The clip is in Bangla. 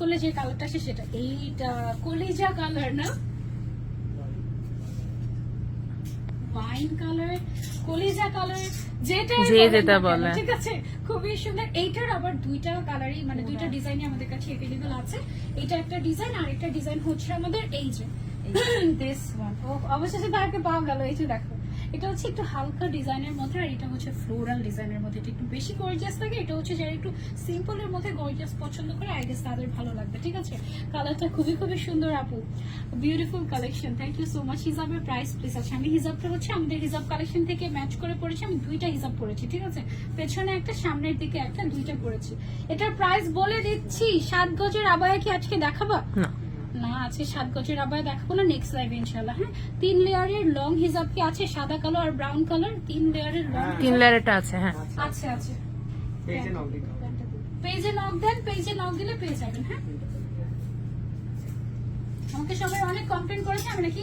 করলে যে কালারটা আসে সেটা। এইটা কলিজা কালার না, ওয়াইন কালার, কলিজা কালার, যেটা বলে, ঠিক আছে, খুবই সুন্দর। এইটার আবার দুইটা কালারই মানে দুইটা ডিজাইনই আমাদের কাছে अवेलेबल আছে। এটা একটা ডিজাইন আর একটা ডিজাইন হচ্ছে আমাদের এই যে দিস ওয়ান। ও অবশেষে তাকে পাওয়া গেল। এই যে দেখো, এটা হচ্ছে একটু হালকা ডিজাইনের মধ্যে আর এটা হচ্ছে ফ্লোরাল ডিজাইনের মধ্যে। এটা একটু বেশি গর্জিয়াস লাগে, এটা হচ্ছে যারা একটু সিম্পলের মধ্যে গর্জিয়াস পছন্দ করে আই গেস তাদের ভালো লাগবে, ঠিক আছে। কালারটা খুবই খুবই সুন্দর আপু, beautiful collection, thank you so much. হিজাবের প্রাইস প্লিজ আছে। আমি হিজাবটা হচ্ছে আমাদের হিজাব কালেকশন থেকে ম্যাচ করে পড়েছি, আমি দুইটা হিজাব পরেছি, ঠিক আছে, পেছনে একটা সামনের দিকে একটা, দুইটা পরেছি। এটার প্রাইস বলে দিচ্ছি। 7 গজের আবায়া কি আজকে দেখাবা? না, আছে 7 গজের আবায়া দেখাবো না, নেক্সট লাইভে ইনশাআল্লাহ। হ্যাঁ, 3 লেয়ারের লং হিজাব কি আছে, সাদা কালো আর ব্রাউন কালার, 3 লেয়ারের লং, 3 লেয়ারটা আছে। হ্যাঁ, আছে আছে। পেজে নক দেন, পেজে নক দিলে পেয়ে যাবেন। হ্যাঁ, আমাকে সবাই অনেক কমপ্লেইন করেছে আমি নাকি